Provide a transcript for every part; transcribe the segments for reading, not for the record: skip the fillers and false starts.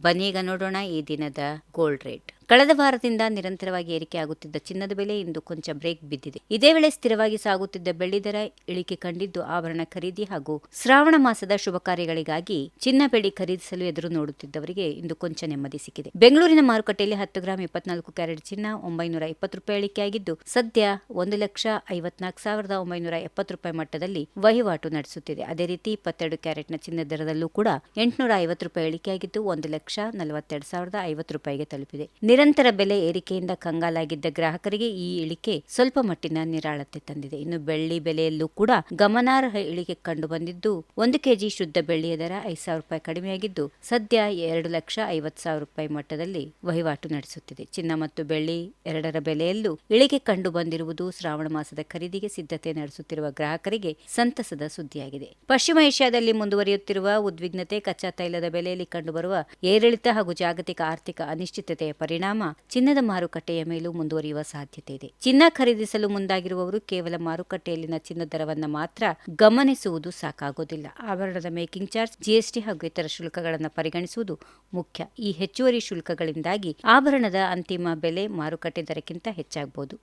ಬನ್ನಿ ಈಗ ನೋಡೋಣ ಈ ದಿನದ ಗೋಲ್ಡ್ ರೇಟ್. ಕಳೆದ ವಾರದಿಂದ ನಿರಂತರವಾಗಿ ಏರಿಕೆಯಾಗುತ್ತಿದ್ದ ಚಿನ್ನದ ಬೆಲೆ ಇಂದು ಕೊಂಚ ಬ್ರೇಕ್ ಬಿದ್ದಿದೆ. ಇದೇ ವೇಳೆ ಸ್ಥಿರವಾಗಿ ಸಾಗುತ್ತಿದ್ದ ಬೆಳ್ಳಿ ದರ ಇಳಿಕೆ ಕಂಡಿದ್ದು ಆಭರಣ ಖರೀದಿ ಹಾಗೂ ಶ್ರಾವಣ ಮಾಸದ ಶುಭ ಕಾರ್ಯಗಳಿಗಾಗಿ ಚಿನ್ನ ಬೆಳ್ಳಿ ಖರೀದಿಸಲು ಎದುರು ನೋಡುತ್ತಿದ್ದವರಿಗೆ ಇಂದು ಕೊಂಚ ನೆಮ್ಮದಿ ಸಿಕ್ಕಿದೆ. ಬೆಂಗಳೂರಿನ ಮಾರುಕಟ್ಟೆಯಲ್ಲಿ 10 ಗ್ರಾಂ 24 ಕ್ಯಾರೆಟ್ ಚಿನ್ನ 920 ರೂಪಾಯಿ ಇಳಿಕೆಯಾಗಿದ್ದು ಸದ್ಯ 1,54,970 ರೂಪಾಯಿ ಮಟ್ಟದಲ್ಲಿ ವಹಿವಾಟು ನಡೆಸುತ್ತಿದೆ. ಅದೇ ರೀತಿ 22 ಕ್ಯಾರೆಟ್ನ ಚಿನ್ನದ ದರದಲ್ಲೂ ಕೂಡ 850 ರೂಪಾಯಿ ಇಳಿಕೆಯಾಗಿದ್ದು 1,42,050 ರೂಪಾಯಿಗೆ ತಲುಪಿದೆ. ನಿರಂತರ ಬೆಲೆ ಏರಿಕೆಯಿಂದ ಕಂಗಾಲಾಗಿದ್ದ ಗ್ರಾಹಕರಿಗೆ ಈ ಇಳಿಕೆ ಸ್ವಲ್ಪ ಮಟ್ಟಿನ ನಿರಾಳತೆ ತಂದಿದೆ. ಇನ್ನು ಬೆಳ್ಳಿ ಬೆಲೆಯಲ್ಲೂ ಕೂಡ ಗಮನಾರ್ಹ ಇಳಿಕೆ ಕಂಡು ಬಂದಿದ್ದು 1 ಕೆಜಿ ಶುದ್ಧ ಬೆಳ್ಳಿಯ ದರ 5,000 ರೂಪಾಯಿ ಕಡಿಮೆಯಾಗಿದ್ದು ಸದ್ಯ 2,50,000 ರೂಪಾಯಿ ಮಟ್ಟದಲ್ಲಿ ವಹಿವಾಟು ನಡೆಸುತ್ತಿದೆ. ಚಿನ್ನ ಮತ್ತು ಬೆಳ್ಳಿ ಎರಡರ ಬೆಲೆಯಲ್ಲೂ ಇಳಿಕೆ ಕಂಡು ಬಂದಿರುವುದು ಶ್ರಾವಣ ಮಾಸದ ಖರೀದಿಗೆ ಸಿದ್ಧತೆ ನಡೆಸುತ್ತಿರುವ ಗ್ರಾಹಕರಿಗೆ ಸಂತಸದ ಸುದ್ದಿಯಾಗಿದೆ. ಪಶ್ಚಿಮ ಏಷ್ಯಾದಲ್ಲಿ ಮುಂದುವರಿಯುತ್ತಿರುವ ಉದ್ವಿಗ್ನತೆ, ಕಚ್ಚಾ ತೈಲದ ಬೆಲೆಯಲ್ಲಿ ಕಂಡುಬರುವ ಏರಿಳಿತ ಹಾಗೂ ಜಾಗತಿಕ ಆರ್ಥಿಕ ಅನಿಶ್ಚಿತತೆಯ ಪರಿಣಾಮ ಚಿನ್ನದ ಮಾರುಕಟ್ಟೆಯ ಮೇಲೂ ಮುಂದುವರಿಯುವ ಸಾಧ್ಯತೆ ಇದೆ. ಚಿನ್ನ ಖರೀದಿಸಲು ಮುಂದಾಗಿರುವವರು ಕೇವಲ ಮಾರುಕಟ್ಟೆಯಲ್ಲಿನ ಚಿನ್ನದ ದರವನ್ನು ಮಾತ್ರ ಗಮನಿಸುವುದು ಸಾಕಾಗೋದಿಲ್ಲ. ಆಭರಣದ ಮೇಕಿಂಗ್ ಚಾರ್ಜ್, ಜಿಎಸ್ಟಿ ಹಾಗೂ ಇತರ ಶುಲ್ಕಗಳನ್ನು ಪರಿಗಣಿಸುವುದು ಮುಖ್ಯ. ಈ ಹೆಚ್ಚುವರಿ ಶುಲ್ಕಗಳಿಂದಾಗಿ ಆಭರಣದ ಅಂತಿಮ ಬೆಲೆ ಮಾರುಕಟ್ಟೆ ದರಕ್ಕಿಂತ ಹೆಚ್ಚಾಗಬಹುದು.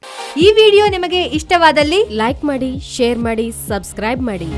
ಈ ವಿಡಿಯೋ ನಿಮಗೆ ಇಷ್ಟವಾದಲ್ಲಿ ಲೈಕ್ ಮಾಡಿ, ಶೇರ್ ಮಾಡಿ, ಸಬ್ಸ್ಕ್ರೈಬ್ ಮಾಡಿ.